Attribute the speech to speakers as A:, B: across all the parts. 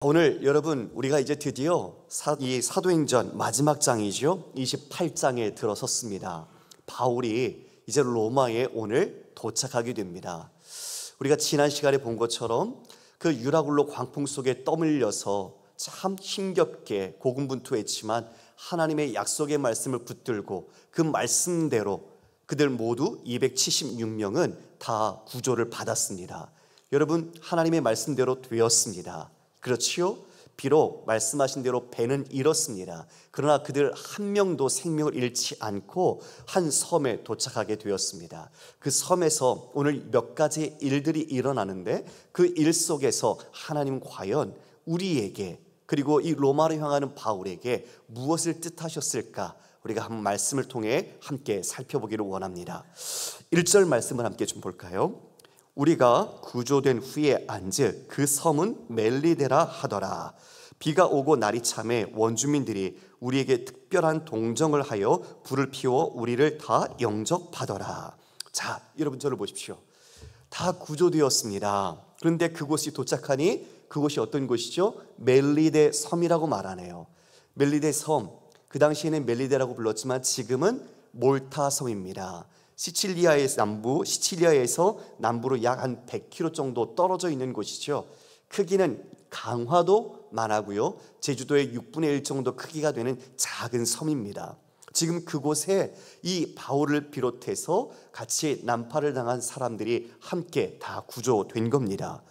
A: 오늘 여러분 우리가 이제 드디어 이 사도행전 마지막 장이죠. 28장에 들어섰습니다. 바울이 이제 로마에 오늘 도착하게 됩니다. 우리가 지난 시간에 본 것처럼 그 유라굴로 광풍 속에 떠밀려서 참 힘겹게 고군분투했지만 하나님의 약속의 말씀을 붙들고 그 말씀대로 그들 모두 276명은 다 구조를 받았습니다. 여러분, 하나님의 말씀대로 되었습니다. 그렇지요? 비록 말씀하신 대로 배는 잃었습니다. 그러나 그들 한 명도 생명을 잃지 않고 한 섬에 도착하게 되었습니다. 그 섬에서 오늘 몇 가지 일들이 일어나는데 그 일 속에서 하나님 과연 우리에게 그리고 이 로마를 향하는 바울에게 무엇을 뜻하셨을까? 우리가 한 말씀을 통해 함께 살펴보기를 원합니다. 1절 말씀을 함께 좀 볼까요? 우리가 구조된 후에 앉은 그 섬은 멜리데라 하더라. 비가 오고 날이 참에 원주민들이 우리에게 특별한 동정을 하여 불을 피워 우리를 다 영접하더라. 자, 여러분 저를 보십시오. 다 구조되었습니다. 그런데 그곳이 도착하니 그곳이 어떤 곳이죠? 멜리데 섬이라고 말하네요. 멜리데 섬, 그 당시에는 멜리데라고 불렀지만 지금은 몰타 섬입니다. 시칠리아에서 남부로 약 한 100km 정도 떨어져 있는 곳이죠. 크기는 강화도만 하고요, 제주도의 6분의 1 정도 크기가 되는 작은 섬입니다. 지금 그곳에 이 바울을 비롯해서 같이 난파를 당한 사람들이 함께 다 구조된 겁니다.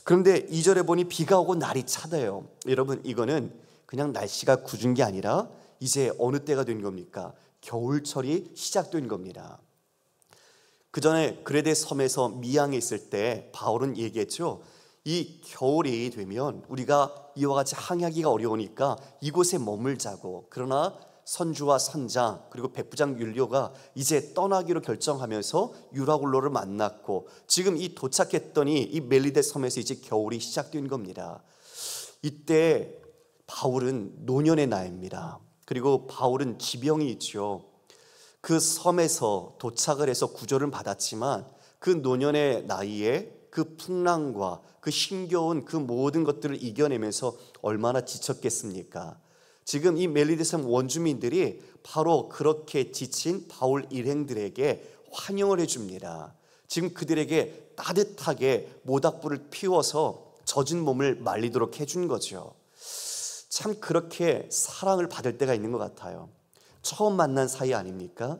A: 그런데 2절에 보니 비가 오고 날이 차대요. 여러분, 이거는 그냥 날씨가 굳은 게 아니라 이제 어느 때가 된 겁니까? 겨울철이 시작된 겁니다. 그 전에 그레데 섬에서 미양에 있을 때 바울은 얘기했죠. 이 겨울이 되면 우리가 이와 같이 항해하기가 어려우니까 이곳에 머물자고. 그러나 선주와 선장 그리고 백부장 율리오가 이제 떠나기로 결정하면서 유라굴로를 만났고 지금 이 도착했더니 이 멜리데 섬에서 이제 겨울이 시작된 겁니다. 이때 바울은 노년의 나이입니다. 그리고 바울은 지병이 있죠. 그 섬에서 도착을 해서 구조를 받았지만 그 노년의 나이에 그 풍랑과 그 힘겨운 그 모든 것들을 이겨내면서 얼마나 지쳤겠습니까? 지금 이 멜리데섬 원주민들이 바로 그렇게 지친 바울 일행들에게 환영을 해줍니다. 지금 그들에게 따뜻하게 모닥불을 피워서 젖은 몸을 말리도록 해준 거죠. 참 그렇게 사랑을 받을 때가 있는 것 같아요. 처음 만난 사이 아닙니까?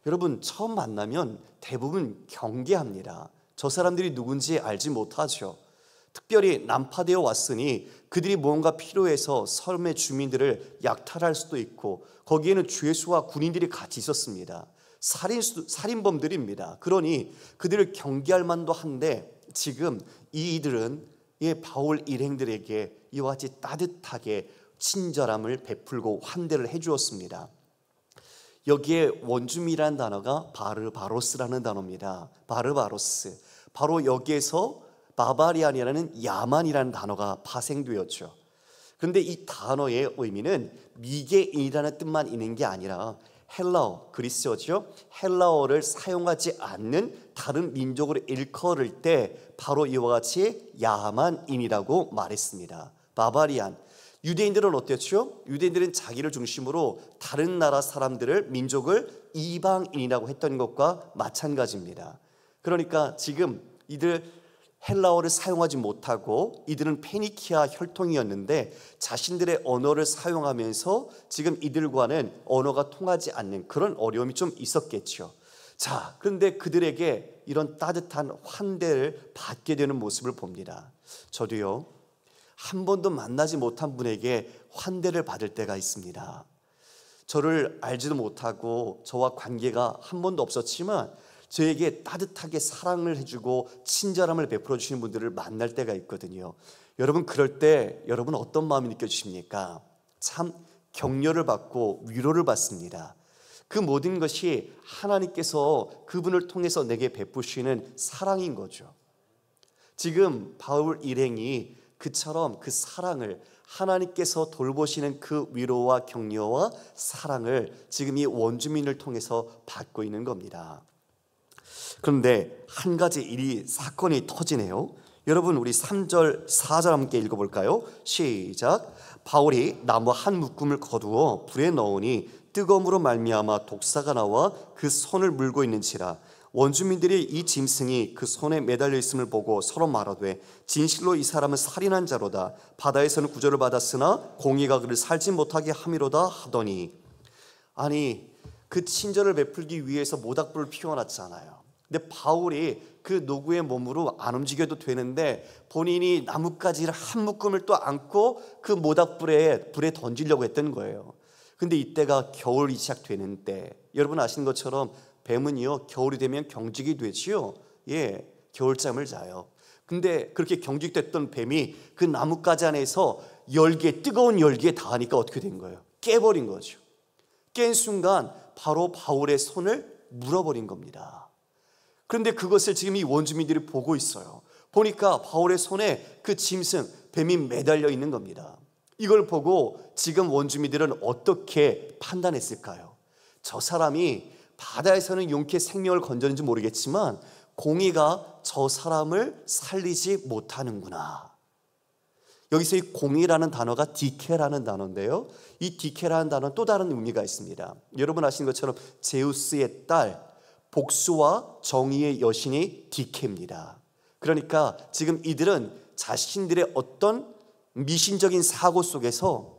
A: 여러분, 처음 만나면 대부분 경계합니다. 저 사람들이 누군지 알지 못하죠. 특별히 난파되어 왔으니 그들이 무언가 필요해서 섬의 주민들을 약탈할 수도 있고 거기에는 죄수와 군인들이 같이 있었습니다. 살인범들입니다. 그러니 그들을 경계할 만도 한데 지금 이들은 바울 일행들에게 이와 같이 따뜻하게 친절함을 베풀고 환대를 해주었습니다. 여기에 원주민이라는 단어가 바르바로스라는 단어입니다. 바르바로스, 바로 여기에서 바바리안이라는 야만이라는 단어가 파생되었죠. 그런데 이 단어의 의미는 미개인이라는 뜻만 있는 게 아니라 헬라어, 그리스어죠. 헬라어를 사용하지 않는 다른 민족으로 일컬을 때 바로 이와 같이 야만인이라고 말했습니다. 바바리안. 유대인들은 어땠죠? 유대인들은 자기를 중심으로 다른 나라 사람들을, 민족을 이방인이라고 했던 것과 마찬가지입니다. 그러니까 지금 이들 헬라어를 사용하지 못하고 이들은 페니키아 혈통이었는데 자신들의 언어를 사용하면서 지금 이들과는 언어가 통하지 않는 그런 어려움이 좀 있었겠죠. 자, 그런데 그들에게 이런 따뜻한 환대를 받게 되는 모습을 봅니다. 저도요, 한 번도 만나지 못한 분에게 환대를 받을 때가 있습니다. 저를 알지도 못하고 저와 관계가 한 번도 없었지만 저에게 따뜻하게 사랑을 해주고 친절함을 베풀어 주시는 분들을 만날 때가 있거든요. 여러분, 그럴 때 여러분 어떤 마음이 느껴지십니까? 참 격려를 받고 위로를 받습니다. 그 모든 것이 하나님께서 그분을 통해서 내게 베푸시는 사랑인 거죠. 지금 바울 일행이 그처럼 그 사랑을, 하나님께서 돌보시는 그 위로와 격려와 사랑을 지금 이 원주민을 통해서 받고 있는 겁니다. 그런데 한 가지 사건이 터지네요. 여러분 우리 3절 4절 함께 읽어볼까요? 시작. 바울이 나무 한 묶음을 거두어 불에 넣으니 뜨거움으로 말미암아 독사가 나와 그 손을 물고 있는지라. 원주민들이 이 짐승이 그 손에 매달려 있음을 보고 서로 말하되 진실로 이 사람은 살인한 자로다. 바다에서는 구조를 받았으나 공의가 그를 살지 못하게 함이로다 하더니. 아니 그 친절을 베풀기 위해서 모닥불을 피워놨잖아요. 근데 바울이 그 누구의 몸으로 안 움직여도 되는데 본인이 나뭇가지를 한 묶음을 또 안고 그 모닥불에 불에 던지려고 했던 거예요. 근데 이때가 겨울이 시작되는 때, 여러분 아시는 것처럼 뱀은요 겨울이 되면 경직이 되지요. 예, 겨울잠을 자요. 근데 그렇게 경직됐던 뱀이 그 나뭇가지 안에서 뜨거운 열기에 닿으니까 어떻게 된 거예요? 깨버린 거죠. 깬 순간 바로 바울의 손을 물어버린 겁니다. 그런데 그것을 지금 이 원주민들이 보고 있어요. 보니까 바울의 손에 그 짐승, 뱀이 매달려 있는 겁니다. 이걸 보고 지금 원주민들은 어떻게 판단했을까요? 저 사람이 바다에서는 용케 생명을 건졌는지 모르겠지만 공의가 저 사람을 살리지 못하는구나. 여기서 이 공의라는 단어가 디케라는 단어인데요, 이 디케라는 단어는 또 다른 의미가 있습니다. 여러분 아시는 것처럼 제우스의 딸, 복수와 정의의 여신이 디케입니다. 그러니까 지금 이들은 자신들의 어떤 미신적인 사고 속에서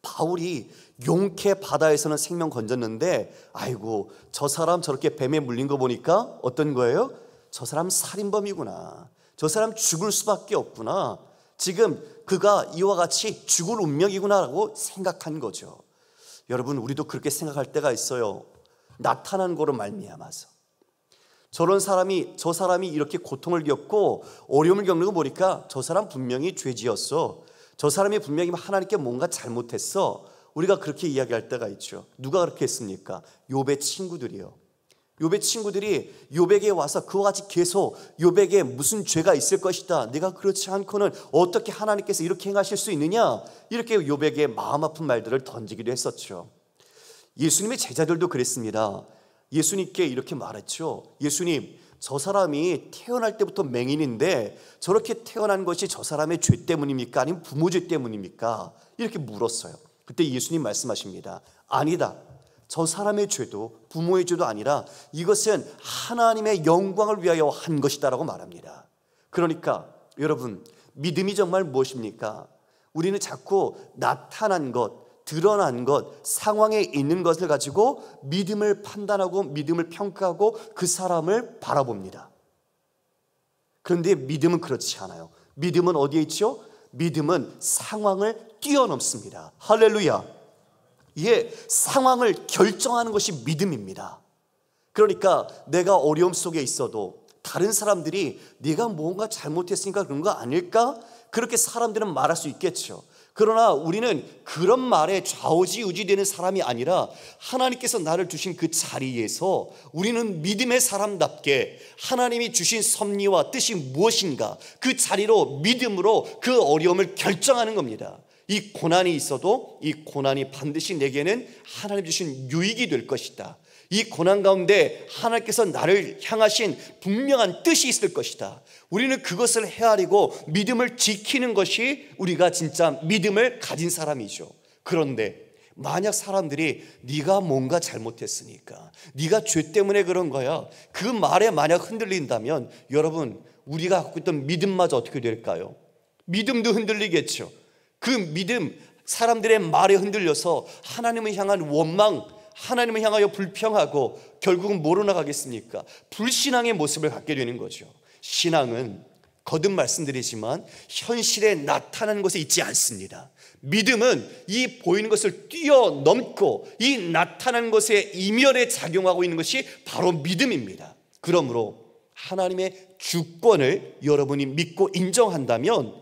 A: 바울이 용케 바다에서는 생명 건졌는데 아이고 저 사람 저렇게 뱀에 물린 거 보니까 어떤 거예요? 저 사람 살인범이구나, 저 사람 죽을 수밖에 없구나, 지금 그가 이와 같이 죽을 운명이구나 라고 생각한 거죠. 여러분 우리도 그렇게 생각할 때가 있어요. 나타난 거로 말미암아서 저 사람이 이렇게 고통을 겪고 어려움을 겪는 거 보니까 저 사람 분명히 죄지었어, 저 사람이 분명히 하나님께 뭔가 잘못했어, 우리가 그렇게 이야기할 때가 있죠. 누가 그렇게 했습니까? 욥의 친구들이요. 욥의 친구들이 욥에게 와서 그와 같이 계속 욥에게 무슨 죄가 있을 것이다, 네가 그렇지 않고는 어떻게 하나님께서 이렇게 행하실 수 있느냐, 이렇게 욥에게 마음 아픈 말들을 던지기도 했었죠. 예수님의 제자들도 그랬습니다. 예수님께 이렇게 말했죠. 예수님, 저 사람이 태어날 때부터 맹인인데 저렇게 태어난 것이 저 사람의 죄 때문입니까? 아니면 부모 죄 때문입니까? 이렇게 물었어요. 그때 예수님 말씀하십니다. 아니다, 저 사람의 죄도 부모의 죄도 아니라 이것은 하나님의 영광을 위하여 한 것이다 라고 말합니다. 그러니까 여러분, 믿음이 정말 무엇입니까? 우리는 자꾸 나타난 것, 드러난 것, 상황에 있는 것을 가지고 믿음을 판단하고 믿음을 평가하고 그 사람을 바라봅니다. 그런데 믿음은 그렇지 않아요. 믿음은 어디에 있죠? 믿음은 상황을 뛰어넘습니다. 할렐루야. 예, 상황을 결정하는 것이 믿음입니다. 그러니까 내가 어려움 속에 있어도 다른 사람들이 네가 뭔가 잘못했으니까 그런 거 아닐까? 그렇게 사람들은 말할 수 있겠죠. 그러나 우리는 그런 말에 좌우지우지되는 사람이 아니라 하나님께서 나를 주신 그 자리에서 우리는 믿음의 사람답게 하나님이 주신 섭리와 뜻이 무엇인가 그 자리로 믿음으로 그 어려움을 결정하는 겁니다. 이 고난이 있어도 이 고난이 반드시 내게는 하나님 주신 유익이 될 것이다. 이 고난 가운데 하나님께서 나를 향하신 분명한 뜻이 있을 것이다. 우리는 그것을 헤아리고 믿음을 지키는 것이 우리가 진짜 믿음을 가진 사람이죠. 그런데 만약 사람들이 네가 뭔가 잘못했으니까, 네가 죄 때문에 그런 거야, 그 말에 만약 흔들린다면 여러분, 우리가 갖고 있던 믿음마저 어떻게 될까요? 믿음도 흔들리겠죠. 그 믿음, 사람들의 말에 흔들려서 하나님을 향한 원망, 하나님을 향하여 불평하고 결국은 뭐로 나가겠습니까? 불신앙의 모습을 갖게 되는 거죠. 신앙은 거듭 말씀드리지만 현실에 나타나는 것에 있지 않습니다. 믿음은 이 보이는 것을 뛰어넘고 이 나타나는 것에 이면에 작용하고 있는 것이 바로 믿음입니다. 그러므로 하나님의 주권을 여러분이 믿고 인정한다면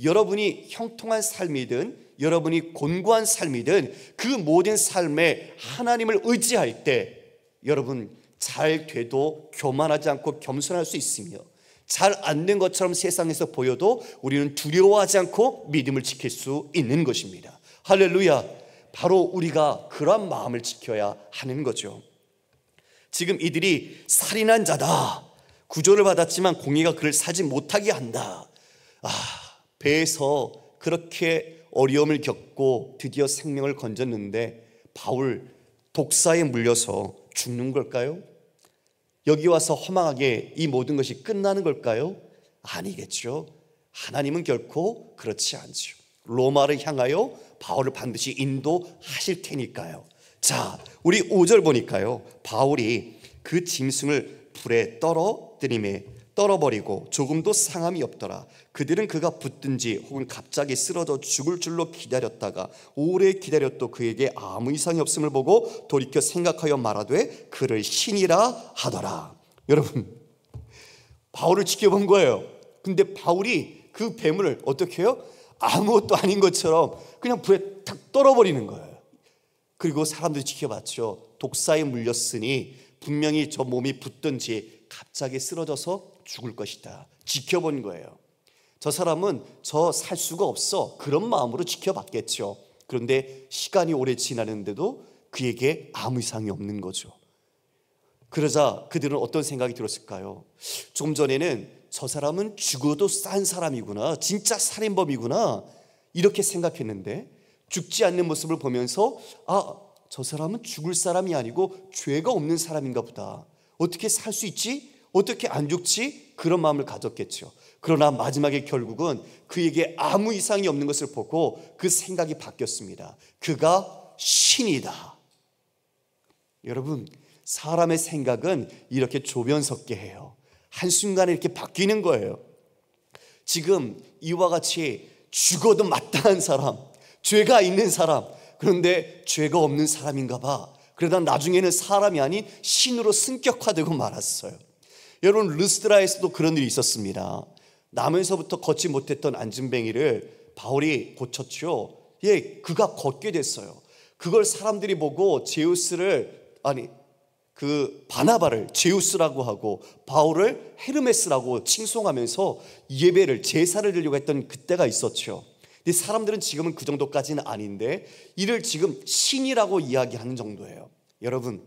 A: 여러분이 형통한 삶이든 여러분이 곤고한 삶이든 그 모든 삶에 하나님을 의지할 때 여러분 잘 돼도 교만하지 않고 겸손할 수 있으며 잘 안 된 것처럼 세상에서 보여도 우리는 두려워하지 않고 믿음을 지킬 수 있는 것입니다. 할렐루야. 바로 우리가 그러한 마음을 지켜야 하는 거죠. 지금 이들이 살인한 자다, 구조를 받았지만 공의가 그를 살지 못하게 한다, 배에서 그렇게 어려움을 겪고 드디어 생명을 건졌는데 바울 독사에 물려서 죽는 걸까요? 여기 와서 허망하게 이 모든 것이 끝나는 걸까요? 아니겠죠. 하나님은 결코 그렇지 않죠. 로마를 향하여 바울을 반드시 인도하실 테니까요. 자, 우리 5절 보니까요, 바울이 그 짐승을 불에 떨어버리고 조금도 상함이 없더라. 그들은 그가 붙든지 혹은 갑자기 쓰러져 죽을 줄로 기다렸다가 오래 기다렸도 그에게 아무 이상이 없음을 보고 돌이켜 생각하여 말하되 그를 신이라 하더라. 여러분, 바울을 지켜본 거예요. 근데 바울이 그 뱀을 어떻게 해요? 아무것도 아닌 것처럼 그냥 불에 탁 떨어버리는 거예요. 그리고 사람들이 지켜봤죠. 독사에 물렸으니 분명히 저 몸이 붙든지 갑자기 쓰러져서 죽을 것이다. 지켜본 거예요. 저 사람은 저 살 수가 없어, 그런 마음으로 지켜봤겠죠. 그런데 시간이 오래 지나는데도 그에게 아무 이상이 없는 거죠. 그러자 그들은 어떤 생각이 들었을까요? 좀 전에는 저 사람은 죽어도 싼 사람이구나, 진짜 살인범이구나, 이렇게 생각했는데 죽지 않는 모습을 보면서 저 사람은 죽을 사람이 아니고 죄가 없는 사람인가 보다. 어떻게 살 수 있지? 어떻게 안 죽지? 그런 마음을 가졌겠죠. 그러나 마지막에 결국은 그에게 아무 이상이 없는 것을 보고 그 생각이 바뀌었습니다. 그가 신이다. 여러분, 사람의 생각은 이렇게 조변석게 해요. 한순간에 이렇게 바뀌는 거예요. 지금 이와 같이 죽어도 마땅한 사람, 죄가 있는 사람, 그런데 죄가 없는 사람인가 봐. 그러다 나중에는 사람이 아닌 신으로 승격화되고 말았어요. 여러분, 르스드라에서도 그런 일이 있었습니다. 나면서부터 걷지 못했던 안진뱅이를 바울이 고쳤죠. 그가 걷게 됐어요. 그걸 사람들이 보고 바나바를 제우스라고 하고 바울을 헤르메스라고 칭송하면서 예배를, 제사를 드리려고 했던 그때가 있었죠. 근데 사람들은 지금은 그 정도까지는 아닌데 이를 지금 신이라고 이야기하는 정도예요. 여러분,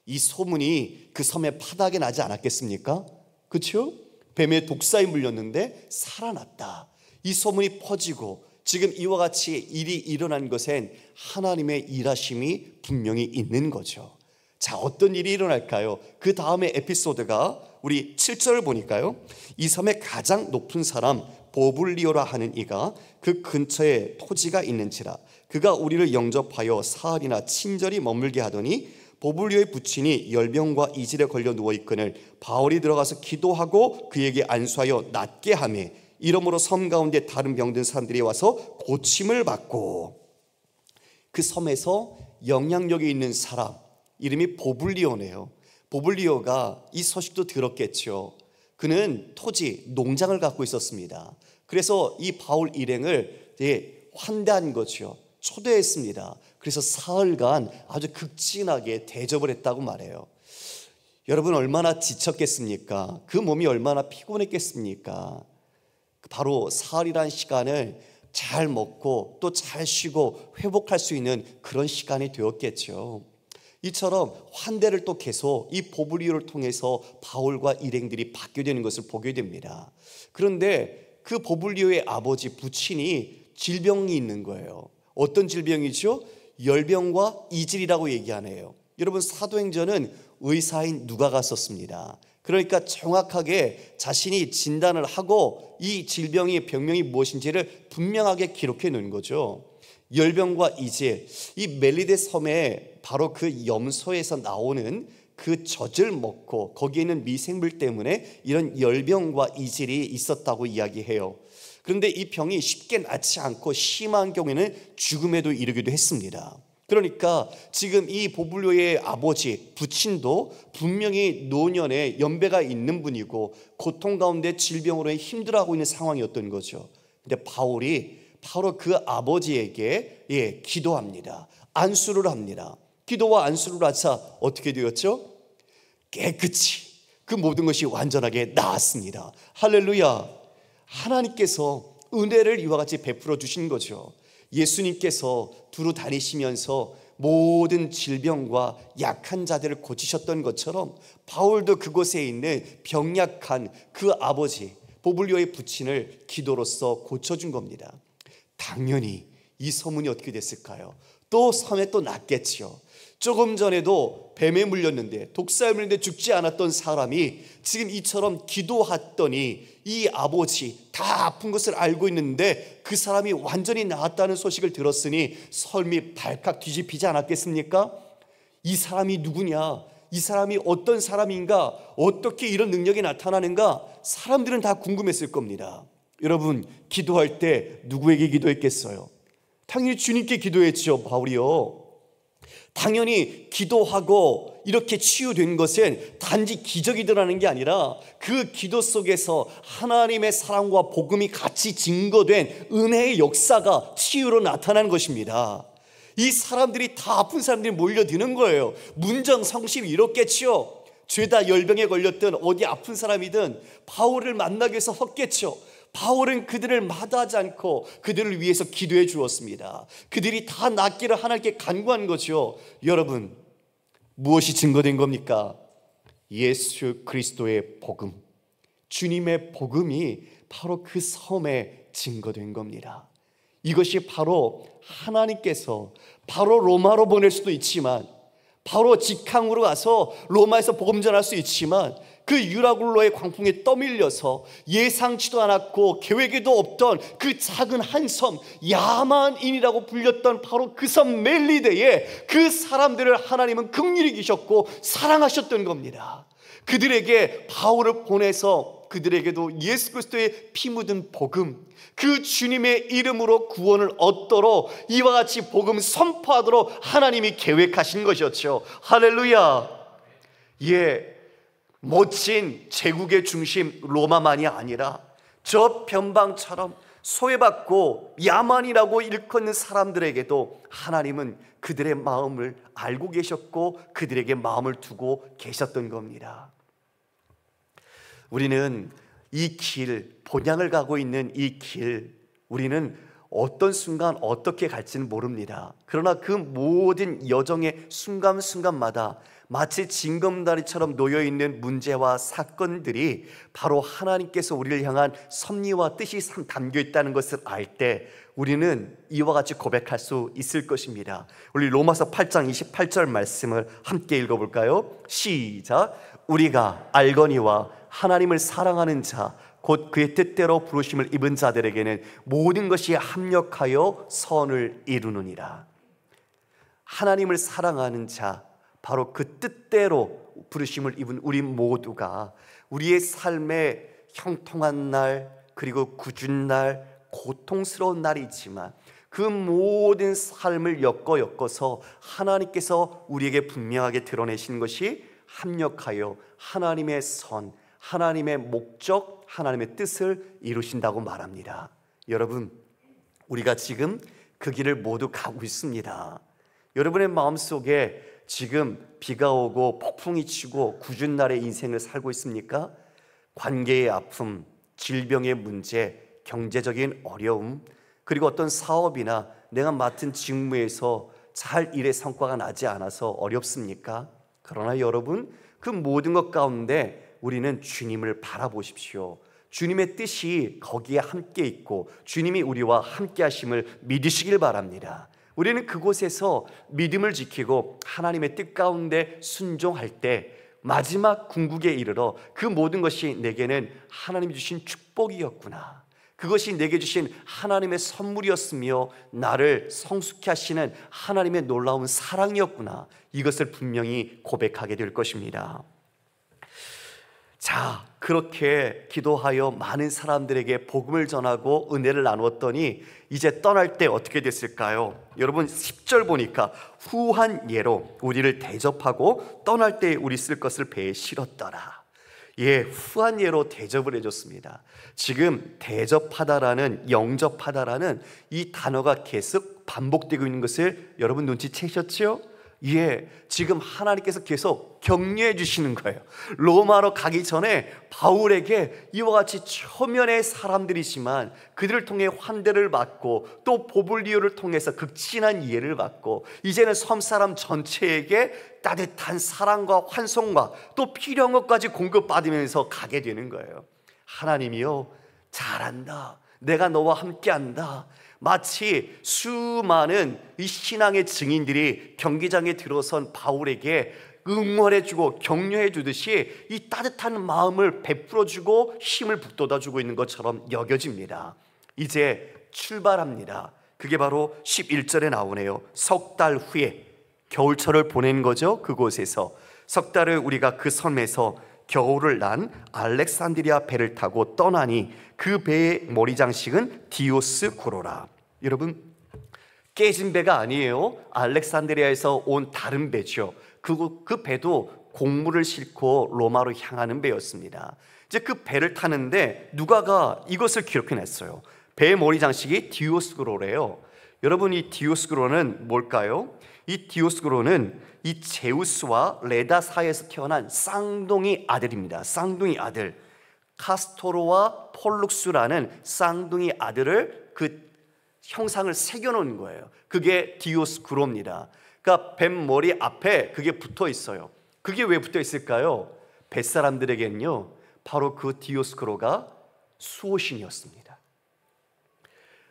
A: 이 소문이 그 섬에 파다하게 나지 않았겠습니까? 그렇죠? 뱀의 독사에 물렸는데 살아났다. 이 소문이 퍼지고 지금 이와 같이 일이 일어난 것엔 하나님의 일하심이 분명히 있는 거죠. 자, 어떤 일이 일어날까요? 그 다음에 에피소드가 우리 7절을 보니까요, 이 섬의 가장 높은 사람 보블리오라 하는 이가 그 근처에 토지가 있는지라 그가 우리를 영접하여 사흘이나 친절히 머물게 하더니 보블리오의 부친이 열병과 이질에 걸려 누워있거늘 바울이 들어가서 기도하고 그에게 안수하여 낫게 하며 이러므로 섬 가운데 다른 병든 사람들이 와서 고침을 받고, 그 섬에서 영향력이 있는 사람 이름이 보블리오네요. 보블리오가 이 소식도 들었겠죠. 그는 토지, 농장을 갖고 있었습니다. 그래서 이 바울 일행을 환대한 거죠. 초대했습니다. 그래서 사흘간 아주 극진하게 대접을 했다고 말해요. 여러분, 얼마나 지쳤겠습니까? 그 몸이 얼마나 피곤했겠습니까? 바로 사흘이라는 시간을 잘 먹고 또 잘 쉬고 회복할 수 있는 그런 시간이 되었겠죠. 이처럼 환대를 또 계속 이 보블리오를 통해서 바울과 일행들이 받게 되는 것을 보게 됩니다. 그런데 그 보블리오의 아버지 부친이 질병이 있는 거예요. 어떤 질병이죠? 열병과 이질이라고 얘기하네요. 여러분, 사도행전은 의사인 누가가 썼습니다. 그러니까 정확하게 자신이 진단을 하고 이 병명이 무엇인지를 분명하게 기록해 놓은 거죠. 열병과 이질, 이 멜리데 섬에 바로 그 염소에서 나오는 그 젖을 먹고 거기에 있는 미생물 때문에 이런 열병과 이질이 있었다고 이야기해요. 그런데 이 병이 쉽게 낫지 않고 심한 경우에는 죽음에도 이르기도 했습니다. 그러니까 지금 이 보블리오의 아버지 부친도 분명히 노년에 연배가 있는 분이고 고통 가운데 질병으로 힘들어하고 있는 상황이었던 거죠. 근데 바울이 바로 그 아버지에게 기도합니다. 안수를 합니다. 기도와 안수를 하자 어떻게 되었죠? 깨끗이 그 모든 것이 완전하게 나았습니다. 할렐루야. 하나님께서 은혜를 이와 같이 베풀어 주신 거죠. 예수님께서 두루 다니시면서 모든 질병과 약한 자들을 고치셨던 것처럼 바울도 그곳에 있는 병약한 그 아버지, 보블리오의 부친을 기도로서 고쳐준 겁니다. 당연히 이 소문이 어떻게 됐을까요? 또 섬에 또 났겠지요. 조금 전에도 뱀에 물렸는데, 독사에 물렸는데 죽지 않았던 사람이 지금 이처럼 기도했더니 이 아버지 다 아픈 것을 알고 있는데 그 사람이 완전히 나았다는 소식을 들었으니 삶이 발칵 뒤집히지 않았겠습니까? 이 사람이 누구냐? 이 사람이 어떤 사람인가? 어떻게 이런 능력이 나타나는가? 사람들은 다 궁금했을 겁니다. 여러분, 기도할 때 누구에게 기도했겠어요? 당연히 주님께 기도했죠. 바울이요. 당연히 기도하고 이렇게 치유된 것은 단지 기적이 드러나는 게 아니라 그 기도 속에서 하나님의 사랑과 복음이 같이 증거된 은혜의 역사가 치유로 나타나는 것입니다. 이 사람들이 다 아픈 사람들이 몰려드는 거예요. 문정성심이 이렇겠죠. 죄다 열병에 걸렸든 어디 아픈 사람이든 바울을 만나기 위해서 섰겠죠. 바울은 그들을 마다하지 않고 그들을 위해서 기도해 주었습니다. 그들이 다 낫기를 하나님께 간구한 거죠. 여러분, 무엇이 증거된 겁니까? 예수 그리스도의 복음, 주님의 복음이 바로 그 섬에 증거된 겁니다. 이것이 바로 하나님께서 바로 로마로 보낼 수도 있지만, 바로 직항으로 가서 로마에서 복음 전할 수 있지만, 그 유라굴로의 광풍에 떠밀려서 예상치도 않았고 계획에도 없던 그 작은 한 섬, 야만인이라고 불렸던 바로 그 섬 멜리데에 그 사람들을 하나님은 긍휼히 계셨고 사랑하셨던 겁니다. 그들에게 바울을 보내서 그들에게도 예수 그리스도의 피 묻은 복음, 그 주님의 이름으로 구원을 얻도록 이와 같이 복음 선포하도록 하나님이 계획하신 것이었죠. 할렐루야. 예, 멋진 제국의 중심 로마만이 아니라 저 변방처럼 소외받고 야만이라고 일컫는 사람들에게도 하나님은 그들의 마음을 알고 계셨고 그들에게 마음을 두고 계셨던 겁니다. 우리는 이 길, 본향을 가고 있는 이 길, 우리는 어떤 순간 어떻게 갈지는 모릅니다. 그러나 그 모든 여정의 순간순간마다 마치 징검다리처럼 놓여있는 문제와 사건들이 바로 하나님께서 우리를 향한 섭리와 뜻이 담겨있다는 것을 알 때 우리는 이와 같이 고백할 수 있을 것입니다. 우리 로마서 8장 28절 말씀을 함께 읽어볼까요? 시작. 우리가 알거니와 하나님을 사랑하는 자 곧 그의 뜻대로 부르심을 입은 자들에게는 모든 것이 합력하여 선을 이루느니라. 하나님을 사랑하는 자, 바로 그 뜻대로 부르심을 입은 우리 모두가 우리의 삶에 형통한 날, 그리고 굳은 날, 고통스러운 날이 있지만 그 모든 삶을 엮어서 하나님께서 우리에게 분명하게 드러내신 것이 합력하여 하나님의 선, 하나님의 목적, 하나님의 뜻을 이루신다고 말합니다. 여러분, 우리가 지금 그 길을 모두 가고 있습니다. 여러분의 마음속에 지금 비가 오고 폭풍이 치고 굳은 날의 인생을 살고 있습니까? 관계의 아픔, 질병의 문제, 경제적인 어려움, 그리고 어떤 사업이나 내가 맡은 직무에서 잘 일의 성과가 나지 않아서 어렵습니까? 그러나 여러분, 그 모든 것 가운데 우리는 주님을 바라보십시오. 주님의 뜻이 거기에 함께 있고 주님이 우리와 함께 하심을 믿으시길 바랍니다. 우리는 그곳에서 믿음을 지키고 하나님의 뜻 가운데 순종할 때 마지막 궁극에 이르러 그 모든 것이 내게는 하나님이 주신 축복이었구나, 그것이 내게 주신 하나님의 선물이었으며 나를 성숙케 하시는 하나님의 놀라운 사랑이었구나, 이것을 분명히 고백하게 될 것입니다. 자, 그렇게 기도하여 많은 사람들에게 복음을 전하고 은혜를 나누었더니 이제 떠날 때 어떻게 됐을까요? 여러분, 10절 보니까 후한 예로 우리를 대접하고 떠날 때 우리 쓸 것을 배에 실었더라. 예, 후한 예로 대접을 해줬습니다. 지금 대접하다라는, 영접하다라는 이 단어가 계속 반복되고 있는 것을 여러분 눈치채셨죠? 예, 지금 하나님께서 계속 격려해 주시는 거예요. 로마로 가기 전에 바울에게 이와 같이 초면의 사람들이지만 그들을 통해 환대를 받고 또 보블리오를 통해서 극진한 이해를 받고 이제는 섬 사람 전체에게 따뜻한 사랑과 환송과 또 필요한 것까지 공급받으면서 가게 되는 거예요. 하나님이요, 잘한다, 내가 너와 함께한다. 마치 수많은 이 신앙의 증인들이 경기장에 들어선 바울에게 응원해주고 격려해주듯이 이 따뜻한 마음을 베풀어주고 힘을 북돋아주고 있는 것처럼 여겨집니다. 이제 출발합니다. 그게 바로 11절에 나오네요. 석 달 후에 겨울철을 보낸 거죠. 그곳에서 석 달을 우리가 그 섬에서 겨울을 난 알렉산드리아 배를 타고 떠나니 그 배의 머리장식은 디오스구로라. 여러분, 깨진 배가 아니에요. 알렉산드리아에서 온 다른 배죠. 그 배도 곡물을 싣고 로마로 향하는 배였습니다. 이제 그 배를 타는데 누가가 이것을 기록해냈어요. 배의 머리장식이 디오스구로래요. 여러분, 이 디오스구로는 뭘까요? 이 디오스구로는 이 제우스와 레다 사이에서 태어난 쌍둥이 아들입니다. 쌍둥이 아들, 카스토로와 폴룩스라는 쌍둥이 아들을 그 형상을 새겨놓은 거예요. 그게 디오스구로입니다. 그러니까 뱀머리 앞에 그게 붙어 있어요. 그게 왜 붙어 있을까요? 뱃사람들에게는요, 바로 그 디오스구로가 수호신이었습니다.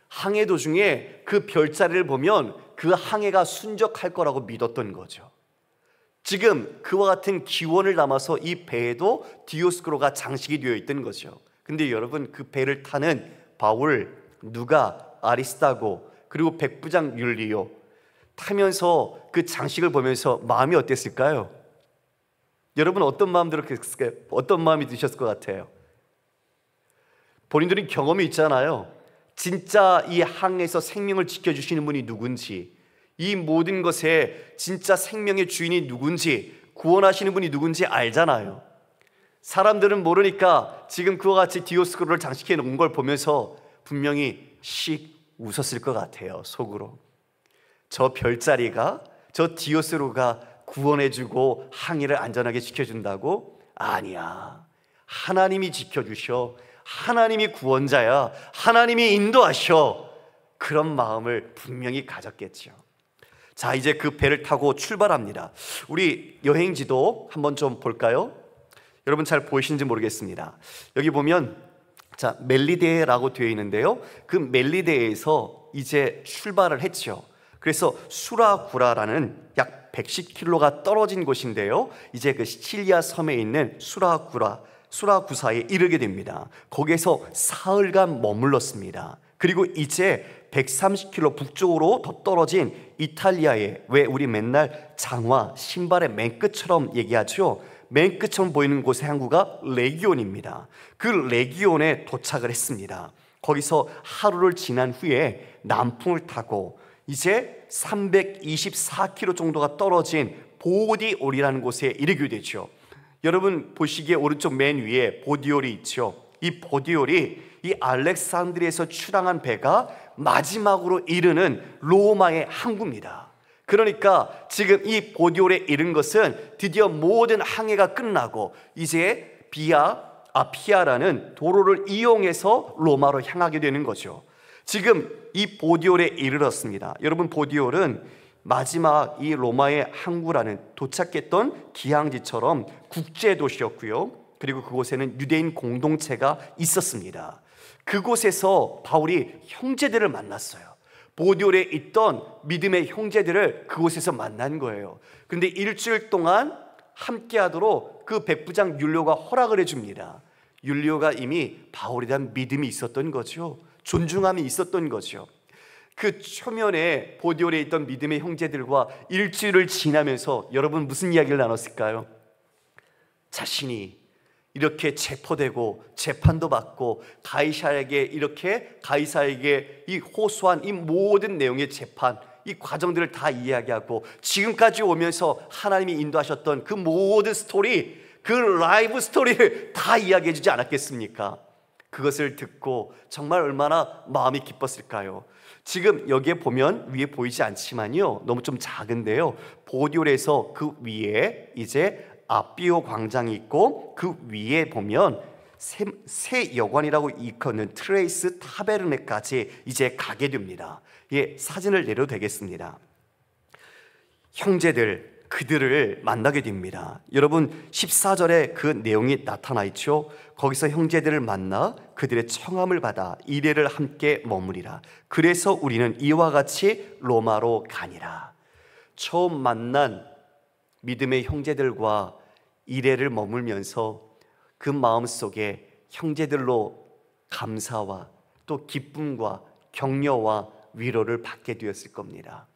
A: 항해 도중에 그 별자리를 보면 그 항해가 순적할 거라고 믿었던 거죠. 지금 그와 같은 기원을 담아서 이 배에도 디오스구로가 장식이 되어 있던 거죠. 근데 여러분, 그 배를 타는 바울, 누가, 아리스타고, 그리고 백부장 율리오 타면서 그 장식을 보면서 마음이 어땠을까요? 여러분, 어떤 마음 들었을까요? 어떤 마음이 드셨을 것 같아요? 본인들이 경험이 있잖아요. 진짜 이 항에서 생명을 지켜주시는 분이 누군지, 이 모든 것에 진짜 생명의 주인이 누군지, 구원하시는 분이 누군지 알잖아요. 사람들은 모르니까 지금 그와 같이 디오스구로를 장식해 놓은 걸 보면서 분명히 씩 웃었을 것 같아요. 속으로. 저 별자리가, 저 디오스구로가 구원해주고 항해를 안전하게 지켜준다고? 아니야, 하나님이 지켜주셔. 하나님이 구원자야. 하나님이 인도하셔. 그런 마음을 분명히 가졌겠죠. 자, 이제 그 배를 타고 출발합니다. 우리 여행지도 한번 좀 볼까요? 여러분 잘 보이시는지 모르겠습니다. 여기 보면 자, 멜리데라고 되어 있는데요, 그 멜리데에서 이제 출발을 했죠. 그래서 수라구라라는 약 110km가 떨어진 곳인데요, 이제 그 시칠리아 섬에 있는 수라구사에 이르게 됩니다. 거기에서 사흘간 머물렀습니다. 그리고 이제 130km 북쪽으로 더 떨어진 이탈리아에, 왜 우리 맨날 장화, 신발의 맨 끝처럼 얘기하죠? 맨 끝처럼 보이는 곳의 항구가 레기온입니다. 그 레기온에 도착을 했습니다. 거기서 하루를 지난 후에 남풍을 타고 이제 324km 정도가 떨어진 보디올이라는 곳에 이르게 되죠. 여러분 보시기에 오른쪽 맨 위에 보디올이 있죠. 이 보디올이 이 알렉산드리아에서 출항한 배가 마지막으로 이르는 로마의 항구입니다. 그러니까 지금 이 보디올에 이른 것은 드디어 모든 항해가 끝나고 이제 피아라는 도로를 이용해서 로마로 향하게 되는 거죠. 지금 이 보디올에 이르렀습니다. 여러분, 보디올은 마지막 이 로마의 항구라는 도착했던 기항지처럼 국제도시였고요, 그리고 그곳에는 유대인 공동체가 있었습니다. 그곳에서 바울이 형제들을 만났어요. 보디올에 있던 믿음의 형제들을 그곳에서 만난 거예요. 그런데 일주일 동안 함께 하도록 그 백부장 율리오가 허락을 해줍니다. 율리오가 이미 바울에 대한 믿음이 있었던 거죠. 존중함이 있었던 거죠. 그 초면에 보디올에 있던 믿음의 형제들과 일주일을 지나면서 여러분 무슨 이야기를 나눴을까요? 자신이 이렇게 체포되고 재판도 받고 가이사에게 이 호소한 이 모든 내용의 재판, 이 과정들을 다 이야기하고 지금까지 오면서 하나님이 인도하셨던 그 모든 스토리, 그 라이브 스토리를 다 이야기해 주지 않았겠습니까? 그것을 듣고 정말 얼마나 마음이 기뻤을까요? 지금 여기에 보면 위에 보이지 않지만요, 너무 좀 작은데요, 보디올에서 그 위에 이제 아비오 광장이 있고 그 위에 보면 새 여관이라고 일컫는 트레이스 타베르네까지 이제 가게 됩니다. 예, 사진을 내려도 되겠습니다. 형제들, 그들을 만나게 됩니다. 여러분 14절에 그 내용이 나타나 있죠. 거기서 형제들을 만나 그들의 청함을 받아 이레를 함께 머무리라. 그래서 우리는 이와 같이 로마로 가니라. 처음 만난 믿음의 형제들과 이레를 머물면서 그 마음속에 형제들로 감사와 또 기쁨과 격려와 위로를 받게 되었을 겁니다.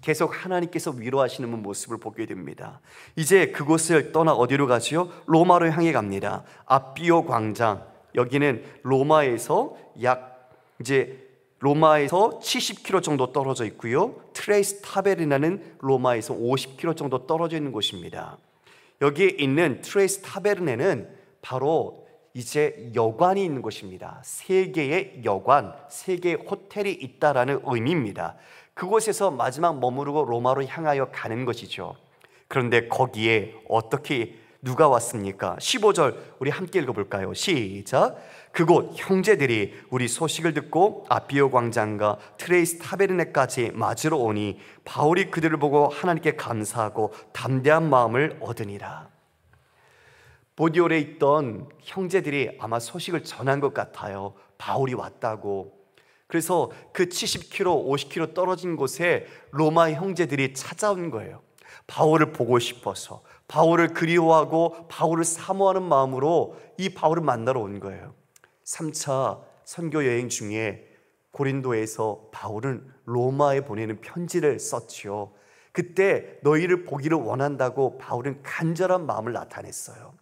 A: 계속 하나님께서 위로하시는 모습을 보게 됩니다. 이제 그곳을 떠나 어디로 가지요? 로마로 향해 갑니다. 아비오 광장, 여기는 로마에서 로마에서 70km 정도 떨어져 있고요. 트레이스 타베르네는 로마에서 50km 정도 떨어져 있는 곳입니다. 여기에 있는 트레이스 타베르네는 바로 이제 여관이 있는 곳입니다. 세 개의 여관, 세 개의 호텔이 있다라는 의미입니다. 그곳에서 마지막 머무르고 로마로 향하여 가는 것이죠. 그런데 거기에 어떻게 누가 왔습니까? 15절 우리 함께 읽어볼까요? 시작. 그곳 형제들이 우리 소식을 듣고 아비오 광장과 트레이스 타베르네까지 맞으러 오니 바울이 그들을 보고 하나님께 감사하고 담대한 마음을 얻으니라. 보디올에 있던 형제들이 아마 소식을 전한 것 같아요. 바울이 왔다고. 그래서 그 70km, 50km 떨어진 곳에 로마 형제들이 찾아온 거예요. 바울을 보고 싶어서, 바울을 그리워하고 바울을 사모하는 마음으로 이 바울을 만나러 온 거예요. 3차 선교 여행 중에 고린도에서 바울은 로마에 보내는 편지를 썼지요. 그때 너희를 보기를 원한다고 바울은 간절한 마음을 나타냈어요.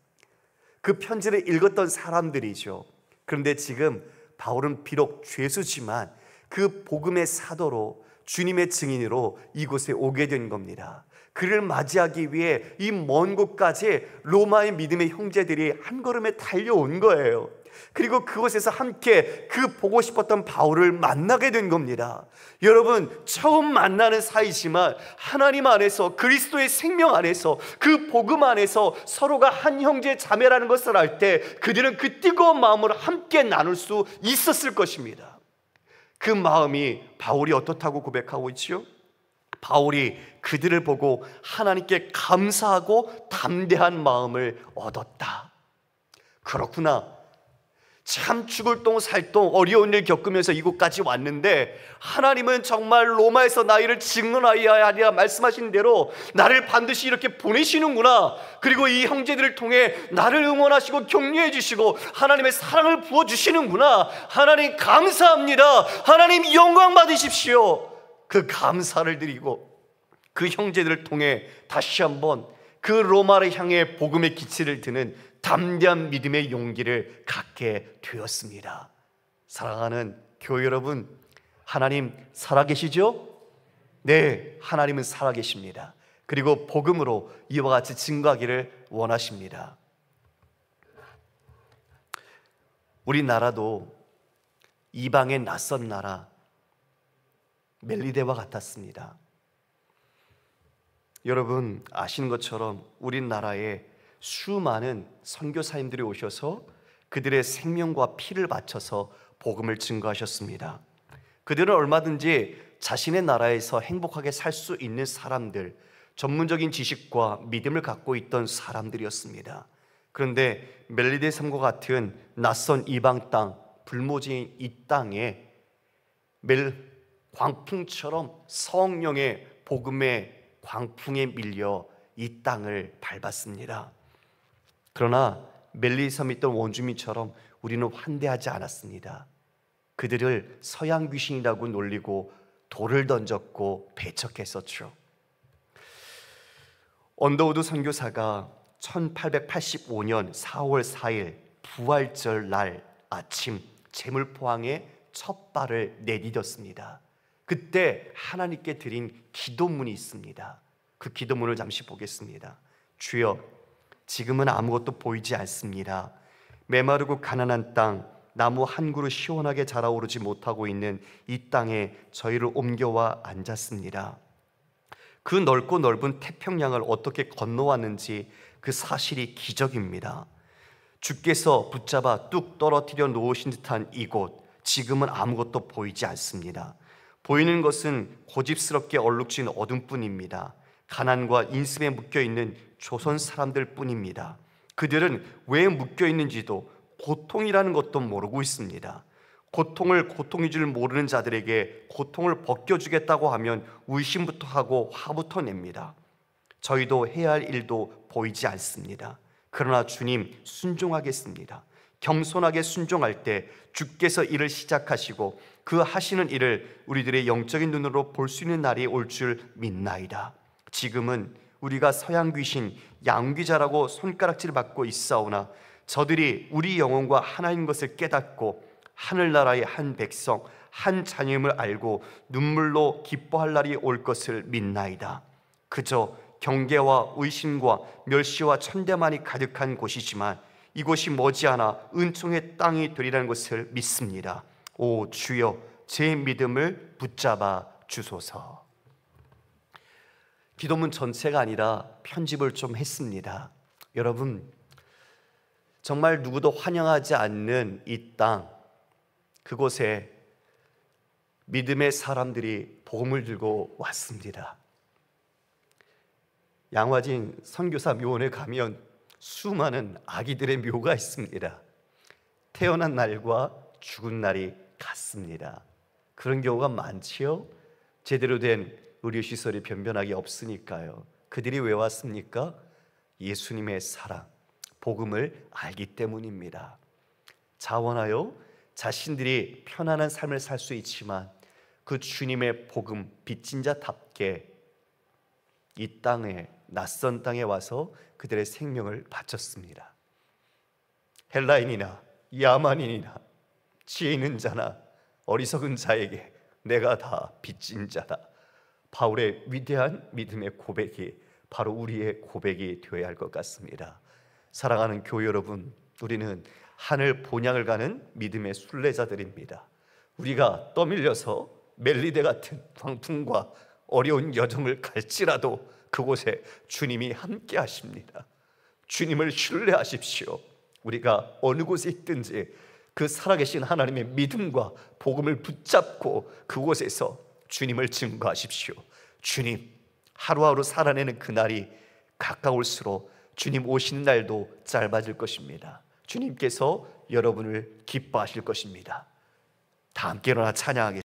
A: 그 편지를 읽었던 사람들이죠. 그런데 지금 바울은 비록 죄수지만 그 복음의 사도로 주님의 증인으로 이곳에 오게 된 겁니다. 그를 맞이하기 위해 이 먼 곳까지 로마의 믿음의 형제들이 한 걸음에 달려온 거예요. 그리고 그곳에서 함께 그 보고 싶었던 바울을 만나게 된 겁니다. 여러분, 처음 만나는 사이지만 하나님 안에서, 그리스도의 생명 안에서, 그 복음 안에서 서로가 한 형제 자매라는 것을 알 때 그들은 그 뜨거운 마음을 함께 나눌 수 있었을 것입니다. 그 마음이 바울이 어떻다고 고백하고 있지요? 바울이 그들을 보고 하나님께 감사하고 담대한 마음을 얻었다. 그렇구나. 참 죽을 똥 살 똥 어려운 일 겪으면서 이곳까지 왔는데 하나님은 정말 로마에서 나를 증언하여야 하리라 말씀하신 대로 나를 반드시 이렇게 보내시는구나. 그리고 이 형제들을 통해 나를 응원하시고 격려해 주시고 하나님의 사랑을 부어주시는구나. 하나님 감사합니다. 하나님 영광 받으십시오. 그 감사를 드리고 그 형제들을 통해 다시 한번 그 로마를 향해 복음의 기치를 드는 담대한 믿음의 용기를 갖게 되었습니다. 사랑하는 교회 여러분, 하나님 살아계시죠? 네, 하나님은 살아계십니다. 그리고 복음으로 이와 같이 증거하기를 원하십니다. 우리나라도 이방의 낯선 나라 멜리데와 같았습니다. 여러분 아시는 것처럼 우리나라에 수많은 선교사님들이 오셔서 그들의 생명과 피를 바쳐서 복음을 증거하셨습니다. 그들은 얼마든지 자신의 나라에서 행복하게 살 수 있는 사람들, 전문적인 지식과 믿음을 갖고 있던 사람들이었습니다. 그런데 멜리데 섬과 같은 낯선 이방 땅, 불모지인 이 땅에 광풍처럼 성령의 복음의 광풍에 밀려 이 땅을 밟았습니다. 그러나 멜리섬에 있던 원주민처럼 우리는 환대하지 않았습니다. 그들을 서양 귀신이라고 놀리고 돌을 던졌고 배척했었죠. 언더우드 선교사가 1885년 4월 4일 부활절 날 아침 제물포항에 첫 발을 내디뎠습니다. 그때 하나님께 드린 기도문이 있습니다. 그 기도문을 잠시 보겠습니다. 주여, 지금은 아무것도 보이지 않습니다. 메마르고 가난한 땅, 나무 한 그루 시원하게 자라오르지 못하고 있는 이 땅에 저희를 옮겨와 앉았습니다. 그 넓고 넓은 태평양을 어떻게 건너왔는지 그 사실이 기적입니다. 주께서 붙잡아 뚝 떨어뜨려 놓으신 듯한 이곳, 지금은 아무것도 보이지 않습니다. 보이는 것은 고집스럽게 얼룩진 어둠뿐입니다. 가난과 인심에 묶여있는 조선 사람들 뿐입니다. 그들은 왜 묶여있는지도 고통이라는 것도 모르고 있습니다. 고통을 고통인 줄 모르는 자들에게 고통을 벗겨주겠다고 하면 의심부터 하고 화부터 냅니다. 저희도 해야 할 일도 보이지 않습니다. 그러나 주님 순종하겠습니다. 겸손하게 순종할 때 주께서 일을 시작하시고 그 하시는 일을 우리들의 영적인 눈으로 볼 수 있는 날이 올 줄 믿나이다. 지금은 우리가 서양 귀신 양귀자라고 손가락질 받고 있사오나 저들이 우리 영혼과 하나인 것을 깨닫고 하늘나라의 한 백성, 한 자녀임을 알고 눈물로 기뻐할 날이 올 것을 믿나이다. 그저 경계와 의심과 멸시와 천대만이 가득한 곳이지만 이곳이 머지않아 은총의 땅이 되리라는 것을 믿습니다. 오 주여, 제 믿음을 붙잡아 주소서. 기도문 전체가 아니라 편집을 좀 했습니다. 여러분, 정말 누구도 환영하지 않는 이 땅, 그곳에 믿음의 사람들이 복음을 들고 왔습니다. 양화진 선교사 묘원에 가면 수많은 아기들의 묘가 있습니다. 태어난 날과 죽은 날이 같습니다. 그런 경우가 많지요. 제대로 된 의료시설이 변변하게 없으니까요. 그들이 왜 왔습니까? 예수님의 사랑, 복음을 알기 때문입니다. 자원하여 자신들이 편안한 삶을 살 수 있지만 그 주님의 복음 빚진 자답게 이 땅에, 낯선 땅에 와서 그들의 생명을 바쳤습니다. 헬라인이나 야만인이나 지혜 있는 자나 어리석은 자에게 내가 다 빚진 자다. 바울의 위대한 믿음의 고백이 바로 우리의 고백이 되어야 할 것 같습니다. 사랑하는 교회 여러분, 우리는 하늘 본향을 가는 믿음의 순례자들입니다. 우리가 떠밀려서 멜리데 같은 광풍과 어려운 여정을 갈지라도 그곳에 주님이 함께 하십니다. 주님을 신뢰하십시오. 우리가 어느 곳에 있든지 그 살아계신 하나님의 믿음과 복음을 붙잡고 그곳에서 주님을 증거하십시오. 주님, 하루하루 살아내는 그날이 가까울수록 주님 오시는 날도 짧아질 것입니다. 주님께서 여러분을 기뻐하실 것입니다. 다 함께 일어나 찬양하겠습니다.